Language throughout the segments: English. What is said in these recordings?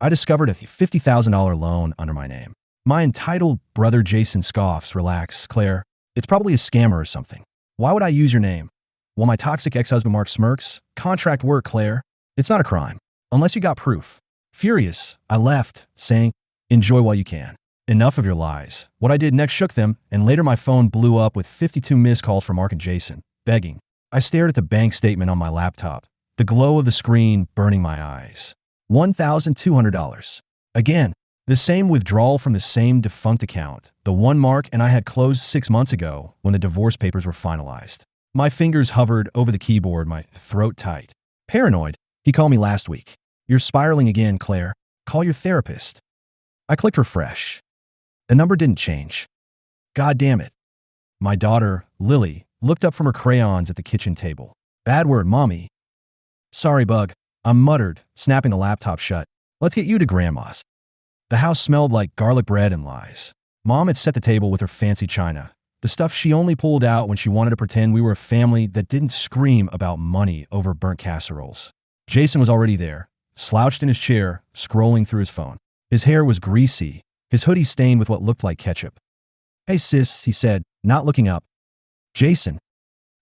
I discovered a $50,000 loan under my name. My entitled brother Jason scoffs. Relax, Claire. It's probably a scammer or something. Why would I use your name? While my toxic ex-husband Mark smirks. Contract work, Claire. It's not a crime. Unless you got proof. Furious, I left, saying, enjoy while you can. Enough of your lies. What I did next shook them, and later my phone blew up with 52 missed calls from Mark and Jason, begging. I stared at the bank statement on my laptop, the glow of the screen burning my eyes. $1,200. Again, the same withdrawal from the same defunct account, the one Mark and I had closed 6 months ago when the divorce papers were finalized. My fingers hovered over the keyboard, my throat tight. Paranoid, he called me last week. You're spiraling again, Claire. Call your therapist. I clicked refresh. The number didn't change. God damn it. My daughter, Lily, looked up from her crayons at the kitchen table. Bad word, Mommy. Sorry, Bug. I muttered, snapping the laptop shut. Let's get you to Grandma's. The house smelled like garlic bread and lies. Mom had set the table with her fancy china, the stuff she only pulled out when she wanted to pretend we were a family that didn't scream about money over burnt casseroles. Jason was already there, slouched in his chair, scrolling through his phone. His hair was greasy, his hoodie stained with what looked like ketchup. Hey sis, he said, not looking up. Jason.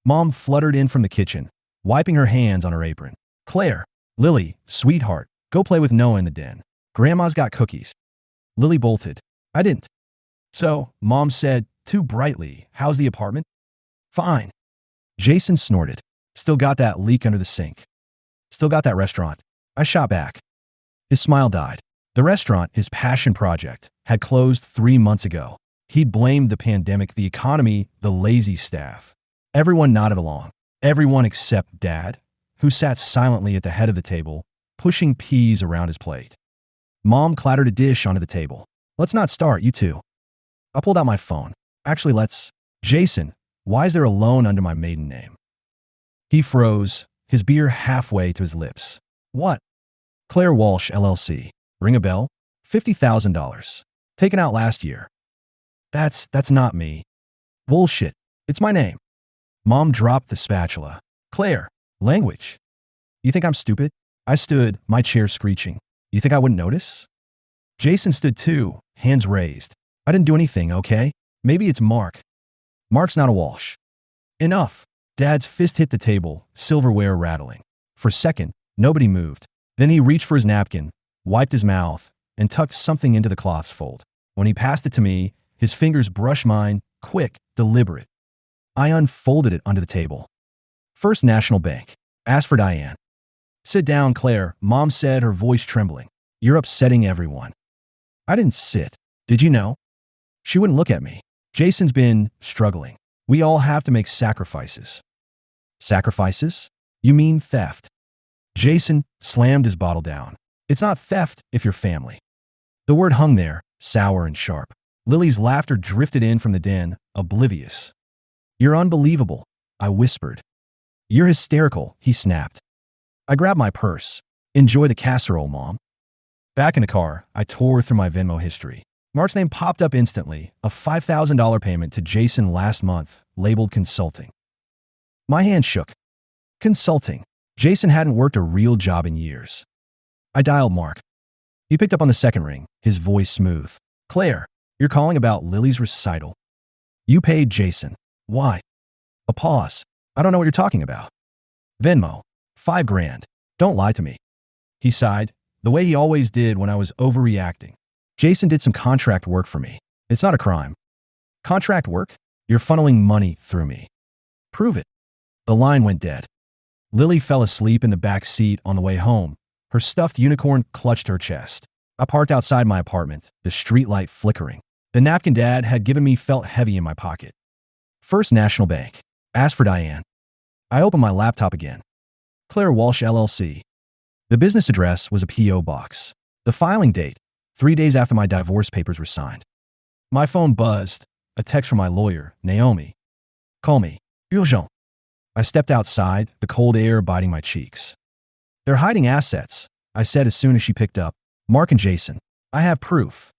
Mom fluttered in from the kitchen, wiping her hands on her apron. Claire. Lily, sweetheart, go play with Noah in the den. Grandma's got cookies. Lily bolted. I didn't. So, Mom said, too brightly, how's the apartment? Fine. Jason snorted. Still got that leak under the sink. Still got that restaurant. I shot back. His smile died. The restaurant, his passion project, had closed 3 months ago. He'd blamed the pandemic, the economy, the lazy staff. Everyone nodded along. Everyone except Dad, who sat silently at the head of the table, pushing peas around his plate. Mom clattered a dish onto the table. Let's not start, you two. I pulled out my phone. Actually, let's. Jason, why is there a loan under my maiden name? He froze, his beer halfway to his lips. What? Claire Walsh, LLC. Ring a bell? $50,000. Taken out last year. That's not me. Bullshit. It's my name. Mom dropped the spatula. Claire, language. You think I'm stupid? I stood, my chair screeching. You think I wouldn't notice? Jason stood too, hands raised. I didn't do anything, okay? Maybe it's Mark. Mark's not a Walsh. Enough. Dad's fist hit the table, silverware rattling. For a second, nobody moved. Then he reached for his napkin, wiped his mouth, and tucked something into the cloth's fold. When he passed it to me, his fingers brushed mine, quick, deliberate. I unfolded it onto the table. First National Bank. Asked for Diane. Sit down, Claire, Mom said, her voice trembling. You're upsetting everyone. I didn't sit. Did you know? She wouldn't look at me. Jason's been struggling. We all have to make sacrifices. Sacrifices? You mean theft? Jason slammed his bottle down. It's not theft if you're family. The word hung there, sour and sharp. Lily's laughter drifted in from the den, oblivious. You're unbelievable, I whispered. You're hysterical, he snapped. I grabbed my purse. Enjoy the casserole, Mom. Back in the car, I tore through my Venmo history. Mark's name popped up instantly, a $5,000 payment to Jason last month, labeled consulting. My hand shook. Consulting. Jason hadn't worked a real job in years. I dialed Mark. He picked up on the second ring, his voice smooth. Claire, you're calling about Lily's recital. You paid Jason. Why? A pause. I don't know what you're talking about. Venmo. $5,000. Don't lie to me. He sighed, the way he always did when I was overreacting. Jason did some contract work for me. It's not a crime. Contract work? You're funneling money through me. Prove it. The line went dead. Lily fell asleep in the back seat on the way home. Her stuffed unicorn clutched her chest. I parked outside my apartment, the streetlight flickering. The napkin Dad had given me felt heavy in my pocket. First National Bank. Asked for Diane. I opened my laptop again. Claire Walsh, LLC. The business address was a P.O. box. The filing date, 3 days after my divorce papers were signed. My phone buzzed, a text from my lawyer, Naomi. Call me. Urgent. I stepped outside, the cold air biting my cheeks. They're hiding assets, I said as soon as she picked up. Mark and Jason. I have proof.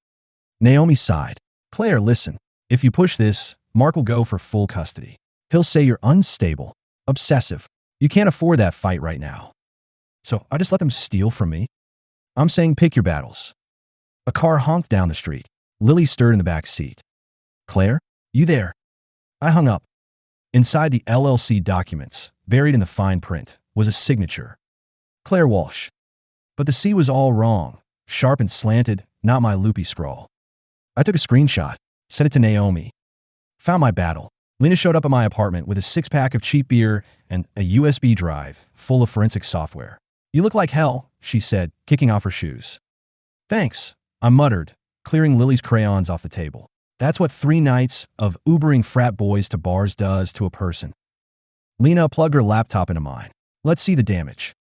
Naomi sighed. Claire, listen. If you push this, Mark will go for full custody. He'll say you're unstable, obsessive. You can't afford that fight right now. So I just let them steal from me? I'm saying pick your battles. A car honked down the street. Lily stirred in the back seat. Claire? You there? I hung up. Inside the LLC documents, buried in the fine print, was a signature. Claire Walsh. But the C was all wrong. Sharp and slanted, not my loopy scrawl. I took a screenshot, sent it to Naomi. Found my battle. Lena showed up at my apartment with a six-pack of cheap beer and a USB drive full of forensic software. You look like hell, she said, kicking off her shoes. Thanks, I muttered, clearing Lily's crayons off the table. That's what 3 nights of Ubering frat boys to bars does to a person. Lena plugged her laptop into mine. Let's see the damage.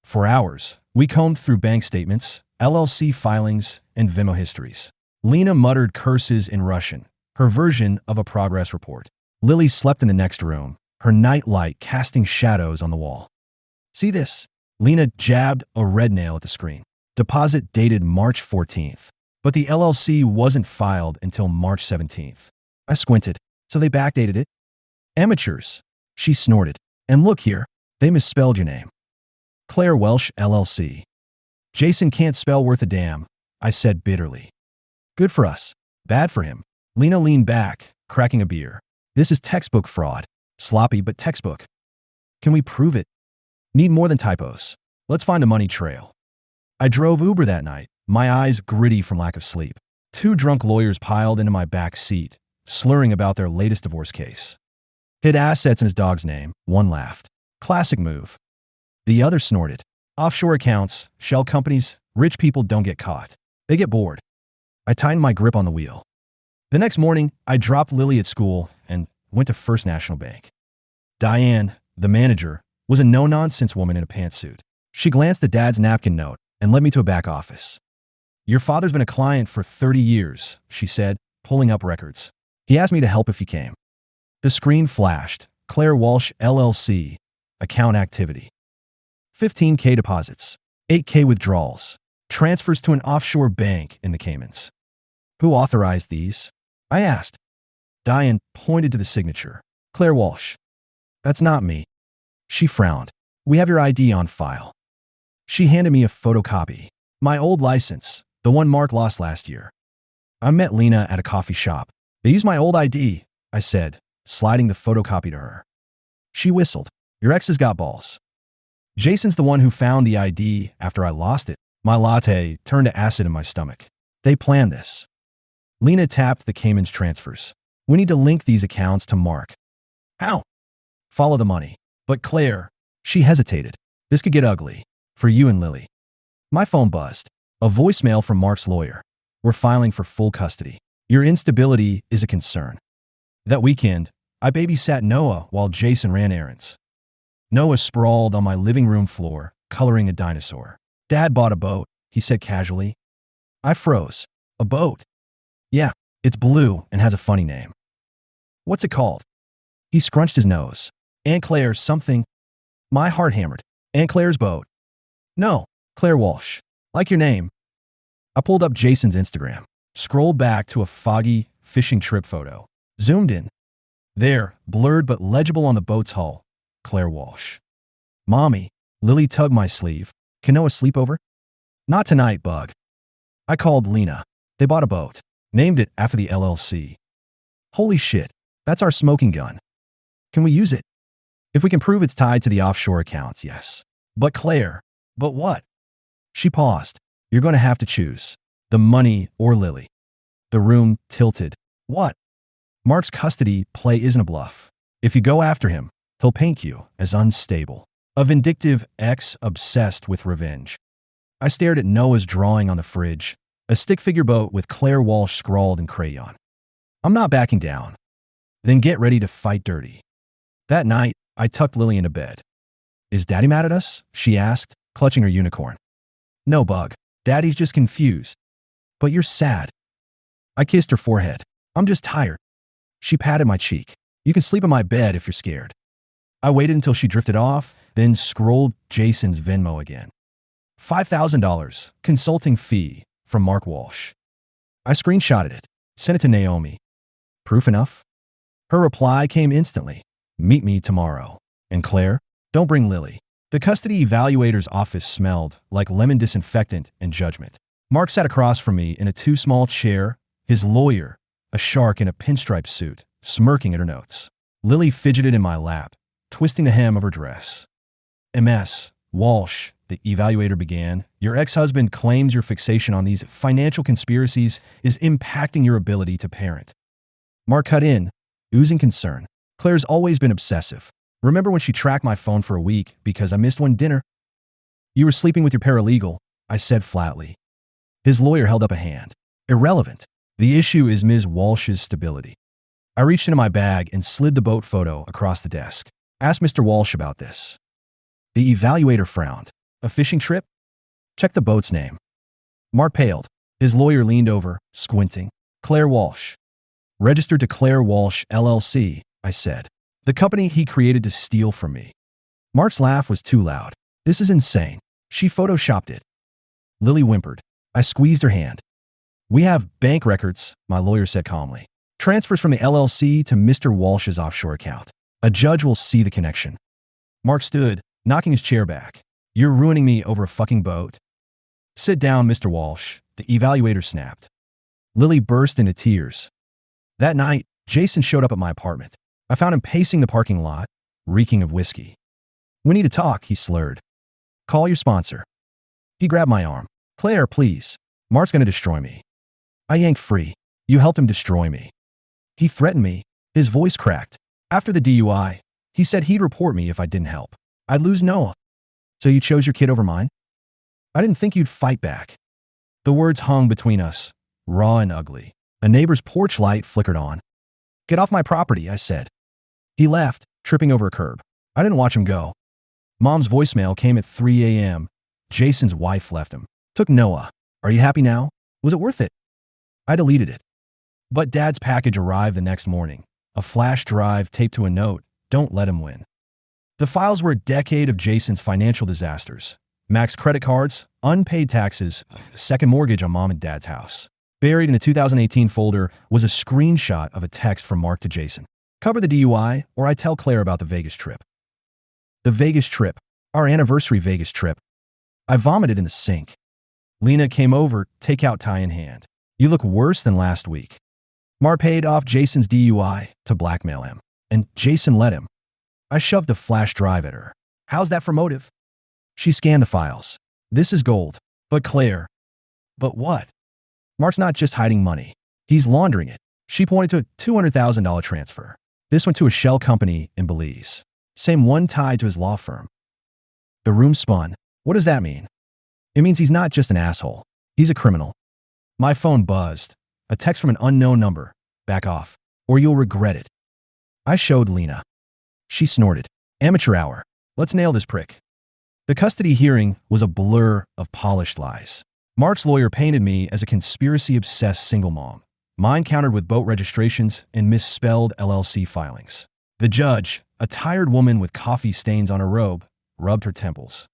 For hours, we combed through bank statements, LLC filings, and Venmo histories. Lena muttered curses in Russian, her version of a progress report. Lily slept in the next room, her night light casting shadows on the wall. See this? Lena jabbed a red nail at the screen. Deposit dated March 14th. But the LLC wasn't filed until March 17th. I squinted. So they backdated it? Amateurs. She snorted. And look here, they misspelled your name. Claire Welsh, LLC. Jason can't spell worth a damn, I said bitterly. Good for us. Bad for him. Lena leaned back, cracking a beer. This is textbook fraud. Sloppy, but textbook. Can we prove it? Need more than typos. Let's find a money trail. I drove Uber that night, my eyes gritty from lack of sleep. 2 drunk lawyers piled into my back seat, slurring about their latest divorce case. Hid assets in his dog's name. One laughed. Classic move. The other snorted. Offshore accounts, shell companies, rich people don't get caught. They get bored. I tightened my grip on the wheel. The next morning, I dropped Lily at school and went to First National Bank. Diane, the manager, was a no-nonsense woman in a pantsuit. She glanced at Dad's napkin note and led me to a back office. Your father's been a client for 30 years, she said, pulling up records. He asked me to help if he came. The screen flashed. Claire Walsh, LLC. Account activity. 15K deposits. 8K withdrawals. Transfers to an offshore bank in the Caymans. Who authorized these? I asked. Diane pointed to the signature. Claire Walsh. That's not me. She frowned. We have your ID on file. She handed me a photocopy. My old license, the one Mark lost last year. I met Lena at a coffee shop. They used my old ID, I said, sliding the photocopy to her. She whistled. Your ex has got balls. Jason's the one who found the ID after I lost it. My latte turned to acid in my stomach. They planned this. Lena tapped the Cayman's transfers. We need to link these accounts to Mark. How? Follow the money. But Claire, she hesitated. This could get ugly. For you and Lily. My phone buzzed. A voicemail from Mark's lawyer. We're filing for full custody. Your instability is a concern. That weekend, I babysat Noah while Jason ran errands. Noah sprawled on my living room floor, coloring a dinosaur. Dad bought a boat, he said casually. I froze. A boat? Yeah, it's blue and has a funny name. What's it called? He scrunched his nose. Aunt Claire's something. My heart hammered. Aunt Claire's boat. No, Claire Walsh. Like your name. I pulled up Jason's Instagram, scrolled back to a foggy fishing trip photo, zoomed in. There, blurred but legible on the boat's hull, Claire Walsh. Mommy, Lily tugged my sleeve. Can Noah sleep over? Not tonight, bug. I called Lena. They bought a boat, named it after the LLC. Holy shit, that's our smoking gun. Can we use it? If we can prove it's tied to the offshore accounts, yes. But Claire, but what? She paused. You're going to have to choose. The money or Lily. The room tilted. What? Mark's custody play isn't a bluff. If you go after him, he'll paint you as unstable. A vindictive ex obsessed with revenge. I stared at Noah's drawing on the fridge, a stick figure boat with Claire Walsh scrawled in crayon. I'm not backing down. Then get ready to fight dirty. That night, I tucked Lily into bed. Is Daddy mad at us? She asked, clutching her unicorn. No, bug. Daddy's just confused. But you're sad. I kissed her forehead. I'm just tired. She patted my cheek. You can sleep in my bed if you're scared. I waited until she drifted off, then scrolled Jason's Venmo again. $5,000 consulting fee from Mark Walsh. I screenshotted it, sent it to Naomi. Proof enough? Her reply came instantly. Meet me tomorrow. And Claire, don't bring Lily. The custody evaluator's office smelled like lemon disinfectant and judgment. Mark sat across from me in a too small chair, his lawyer, a shark in a pinstripe suit, smirking at her notes. Lily fidgeted in my lap, twisting the hem of her dress. "Ms. Walsh," the evaluator began, "your ex-husband claims your fixation on these financial conspiracies is impacting your ability to parent." Mark cut in, oozing concern. "Claire's always been obsessive. Remember when she tracked my phone for a week because I missed one dinner?" "You were sleeping with your paralegal," I said flatly. His lawyer held up a hand. "Irrelevant. The issue is Ms. Walsh's stability." I reached into my bag and slid the boat photo across the desk. "Ask Mr. Walsh about this." The evaluator frowned. "A fishing trip?" "Check the boat's name." Mark paled. His lawyer leaned over, squinting. "Claire Walsh." "Registered to Claire Walsh, LLC," I said. "The company he created to steal from me." Mark's laugh was too loud. "This is insane. She photoshopped it." Lily whimpered. I squeezed her hand. "We have bank records," my lawyer said calmly. "Transfers from the LLC to Mr. Walsh's offshore account. A judge will see the connection." Mark stood, knocking his chair back. "You're ruining me over a fucking boat." "Sit down, Mr. Walsh," the evaluator snapped. Lily burst into tears. That night, Jason showed up at my apartment. I found him pacing the parking lot, reeking of whiskey. "We need to talk," he slurred. "Call your sponsor." He grabbed my arm. "Claire, please. Mark's going to destroy me." I yanked free. "You helped him destroy me." He threatened me. His voice cracked. After the DUI, he said he'd report me if I didn't help. I'd lose Noah. "So you chose your kid over mine?" "I didn't think you'd fight back." The words hung between us, raw and ugly. A neighbor's porch light flickered on. "Get off my property," I said. He left, tripping over a curb. I didn't watch him go. Mom's voicemail came at 3 a.m. Jason's wife left him. "Took Noah. Are you happy now? Was it worth it?" I deleted it. But Dad's package arrived the next morning. A flash drive taped to a note, "Don't let him win." The files were a decade of Jason's financial disasters. Maxed credit cards, unpaid taxes, a second mortgage on Mom and Dad's house. Buried in a 2018 folder was a screenshot of a text from Mark to Jason. "Cover the DUI, or I tell Claire about the Vegas trip." The Vegas trip. Our anniversary Vegas trip. I vomited in the sink. Lena came over, takeout tie in hand. "You look worse than last week." Mark paid off Jason's DUI to blackmail him, and Jason let him. I shoved a flash drive at her. "How's that for motive?" She scanned the files. "This is gold." "But Claire." "But what?" "Mark's not just hiding money. He's laundering it." She pointed to a $200,000 transfer. "This went to a shell company in Belize. Same one tied to his law firm." The room spun. "What does that mean?" "It means he's not just an asshole. He's a criminal." My phone buzzed. A text from an unknown number. "Back off, or you'll regret it." I showed Lena. She snorted. "Amateur hour. Let's nail this prick." The custody hearing was a blur of polished lies. Mark's lawyer painted me as a conspiracy-obsessed single mom. Mine countered with boat registrations and misspelled LLC filings. The judge, a tired woman with coffee stains on her robe, rubbed her temples.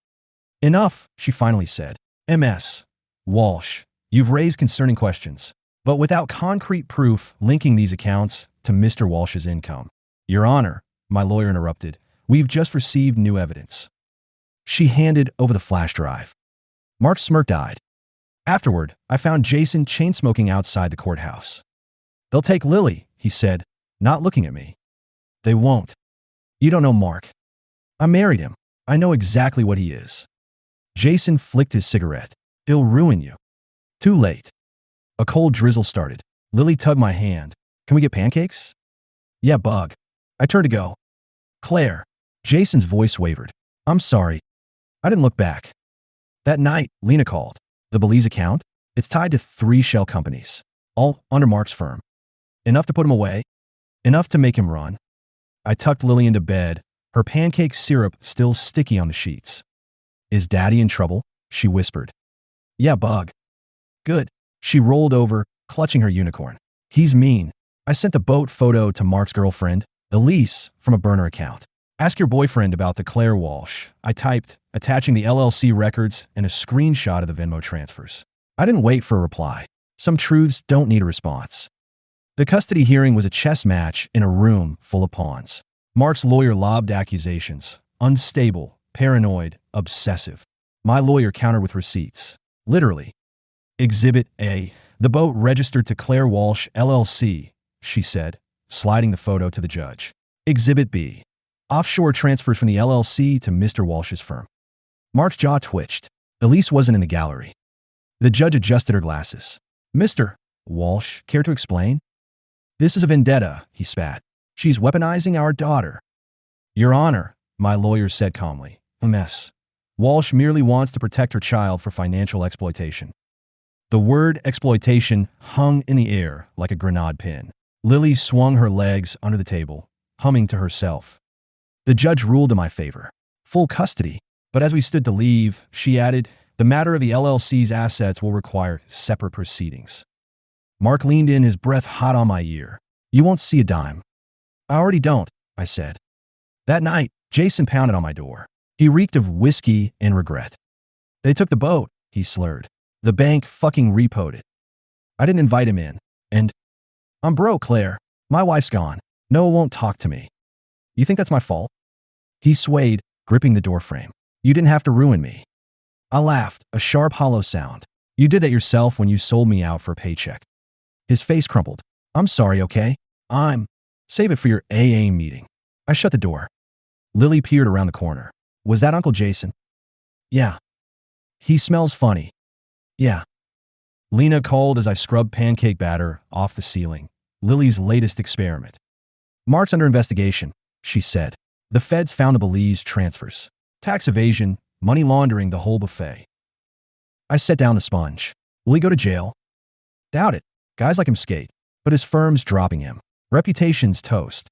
"Enough," she finally said. "Ms. Walsh, you've raised concerning questions, but without concrete proof linking these accounts to Mr. Walsh's income." "Your Honor," my lawyer interrupted, "we've just received new evidence." She handed over the flash drive. Mark's smirk died. Afterward, I found Jason chain-smoking outside the courthouse. "They'll take Lily," he said, not looking at me. "They won't. You don't know Mark. I married him. I know exactly what he is." Jason flicked his cigarette. "He'll ruin you." Too late. A cold drizzle started. Lily tugged my hand. "Can we get pancakes?" "Yeah, bug." I turned to go. "Claire." Jason's voice wavered. "I'm sorry." I didn't look back. That night, Lena called. "The Belize account? It's tied to 3 shell companies, all under Mark's firm. Enough to put him away, enough to make him run." I tucked Lily into bed, her pancake syrup still sticky on the sheets. "Is Daddy in trouble?" she whispered. "Yeah, bug." "Good." She rolled over, clutching her unicorn. "He's mean. I sent a boat photo to Mark's girlfriend, Elise, from a burner account. Ask your boyfriend about the Claire Walsh." I typed, attaching the LLC records and a screenshot of the Venmo transfers. I didn't wait for a reply. Some truths don't need a response. The custody hearing was a chess match in a room full of pawns. Mark's lawyer lobbed accusations, unstable, paranoid, obsessive. My lawyer countered with receipts. Literally. Exhibit A. The boat registered to Claire Walsh, LLC, she said, sliding the photo to the judge. Exhibit B. Offshore transfers from the LLC to Mr. Walsh's firm. Mark's jaw twitched. Elise wasn't in the gallery. The judge adjusted her glasses. Mr. Walsh, care to explain? This is a vendetta, he spat. She's weaponizing our daughter. Your Honor, my lawyer said calmly. A mess. Walsh merely wants to protect her child for financial exploitation. The word exploitation hung in the air like a grenade pin. Lily swung her legs under the table, humming to herself. The judge ruled in my favor. Full custody. But as we stood to leave, she added, the matter of the LLC's assets will require separate proceedings. Mark leaned in, his breath hot on my ear. You won't see a dime. I already don't, I said. That night, Jason pounded on my door. He reeked of whiskey and regret. They took the boat, he slurred. The bank fucking repoed it. I didn't invite him in. And I'm broke, Claire. My wife's gone. Noah won't talk to me. You think that's my fault? He swayed, gripping the doorframe. You didn't have to ruin me. I laughed, a sharp, hollow sound. You did that yourself when you sold me out for a paycheck. His face crumpled. I'm sorry, okay? Save it for your AA meeting. I shut the door. Lily peered around the corner. Was that Uncle Jason? Yeah. He smells funny. Yeah. Lena called as I scrubbed pancake batter off the ceiling. Lily's latest experiment. Mark's under investigation, she said. The feds found the Belize transfers. Tax evasion, money laundering, the whole buffet. I set down the sponge. Will he go to jail? Doubt it. Guys like him skate. But his firm's dropping him. Reputation's toast.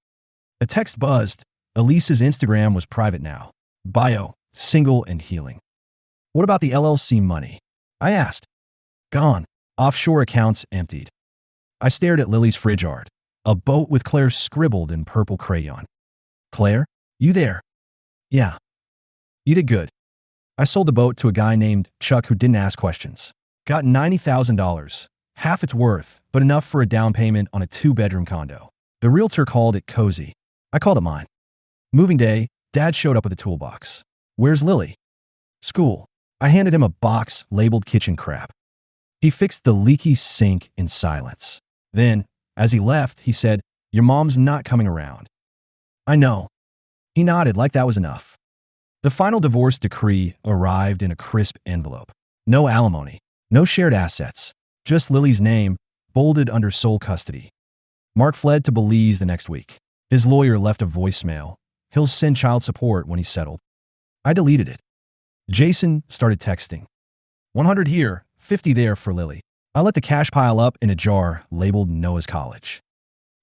A text buzzed. Elise's Instagram was private now. Bio, single and healing. What about the LLC money? I asked. Gone. Offshore accounts emptied. I stared at Lily's fridge art. A boat with Claire scribbled in purple crayon. Claire, you there? Yeah. You did good. I sold the boat to a guy named Chuck who didn't ask questions. Got $90,000. Half its worth, but enough for a down payment on a 2-bedroom condo. The realtor called it cozy. I called it mine. Moving day, Dad showed up with a toolbox. Where's Lily? School. I handed him a box labeled kitchen crap. He fixed the leaky sink in silence. Then, as he left, he said, Your mom's not coming around. I know. He nodded like that was enough. The final divorce decree arrived in a crisp envelope. No alimony. No shared assets. Just Lily's name, bolded under sole custody. Mark fled to Belize the next week. His lawyer left a voicemail. He'll send child support when he's settled. I deleted it. Jason started texting. 100 here, 50 there for Lily. I let the cash pile up in a jar labeled Noah's College.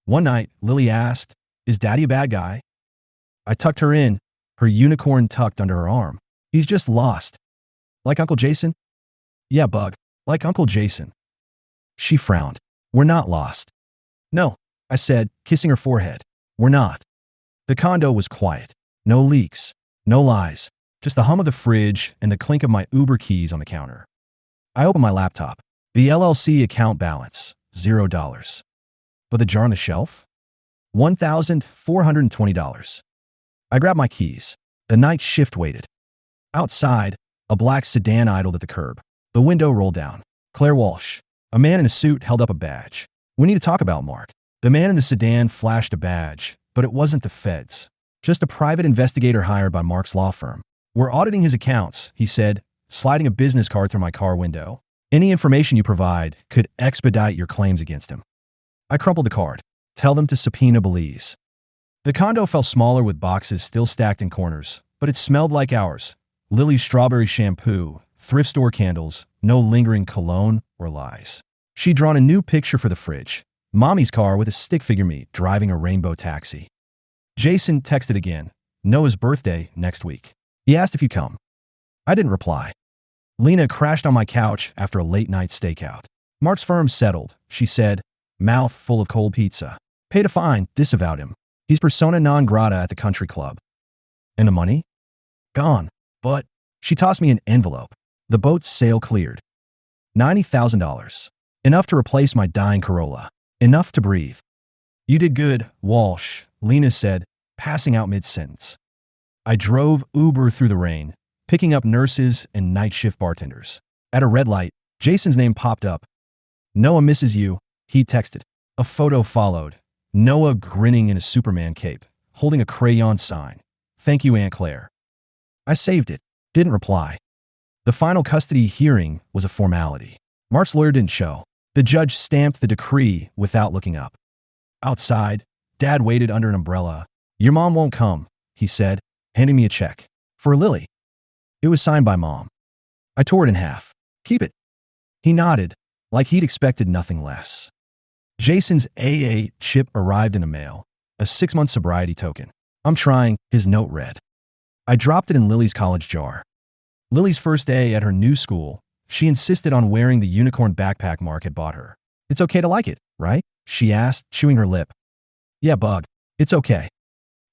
One night, Lily asked, Is Daddy a bad guy? I tucked her in, her unicorn tucked under her arm. He's just lost. Like Uncle Jason? Yeah, Bug. Like Uncle Jason. She frowned. We're not lost. No, I said, kissing her forehead. We're not. The condo was quiet. No leaks. No lies. Just the hum of the fridge and the clink of my Uber keys on the counter. I opened my laptop. The LLC account balance, $0. But the jar on the shelf? $1,420. I grabbed my keys. The night shift waited. Outside, a black sedan idled at the curb. The window rolled down. Claire Walsh. A man in a suit held up a badge. We need to talk about Mark. The man in the sedan flashed a badge, but it wasn't the feds. Just a private investigator hired by Mark's law firm. We're auditing his accounts, he said, sliding a business card through my car window. Any information you provide could expedite your claims against him. I crumpled the card. Tell them to subpoena Belize. The condo felt smaller with boxes still stacked in corners, but it smelled like ours. Lily's strawberry shampoo, thrift store candles, no lingering cologne or lies. She'd drawn a new picture for the fridge. Mommy's car with a stick figure me driving a rainbow taxi. Jason texted again. Noah's birthday next week. He asked if you'd come. I didn't reply. Lena crashed on my couch after a late-night stakeout. Mark's firm settled, she said, mouth full of cold pizza. Paid a fine, disavowed him. He's persona non grata at the country club. And the money? Gone. But she tossed me an envelope. The boat's sail cleared. $90,000. Enough to replace my dying Corolla. Enough to breathe. You did good, Walsh, Lena said, passing out mid-sentence. I drove Uber through the rain, picking up nurses and night shift bartenders. At a red light, Jason's name popped up. Noah misses you, he texted. A photo followed. Noah grinning in a Superman cape, holding a crayon sign. Thank you, Aunt Claire. I saved it. Didn't reply. The final custody hearing was a formality. Mark's lawyer didn't show. The judge stamped the decree without looking up. Outside, Dad waited under an umbrella. Your mom won't come, he said, handing me a check. For Lily. It was signed by Mom. I tore it in half. Keep it. He nodded, like he'd expected nothing less. Jason's AA chip arrived in the mail, a 6-month sobriety token. I'm trying, his note read. I dropped it in Lily's college jar. Lily's first day at her new school, she insisted on wearing the unicorn backpack Mark had bought her. It's okay to like it, right? She asked, chewing her lip. Yeah, bug. It's okay.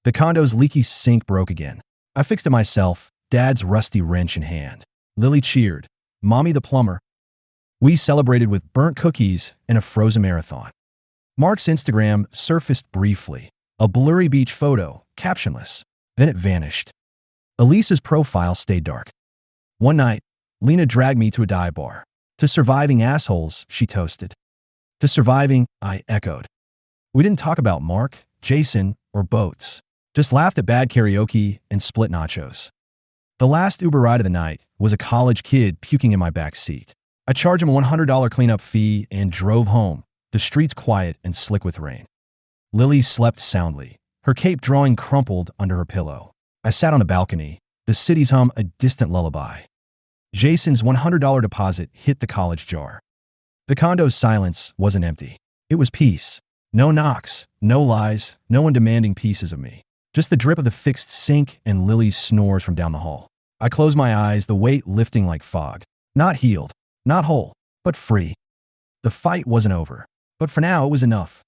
The condo's leaky sink broke again. I fixed it myself, Dad's rusty wrench in hand. Lily cheered. Mommy the plumber. We celebrated with burnt cookies and a frozen marathon. Mark's Instagram surfaced briefly. A blurry beach photo, captionless. Then it vanished. Elisa's profile stayed dark. One night, Lena dragged me to a dive bar. To surviving assholes, she toasted. To surviving, I echoed. We didn't talk about Mark, Jason, or boats. Just laughed at bad karaoke and split nachos. The last Uber ride of the night was a college kid puking in my back seat. I charged him a $100 cleanup fee and drove home, the streets quiet and slick with rain. Lily slept soundly, her cape drawing crumpled under her pillow. I sat on the balcony, the city's hum a distant lullaby. Jason's $100 deposit hit the college jar. The condo's silence wasn't empty. It was peace. No knocks, no lies, no one demanding pieces of me. Just the drip of the fixed sink and Lily's snores from down the hall. I closed my eyes, the weight lifting like fog. Not healed, not whole, but free. The fight wasn't over, but for now it was enough.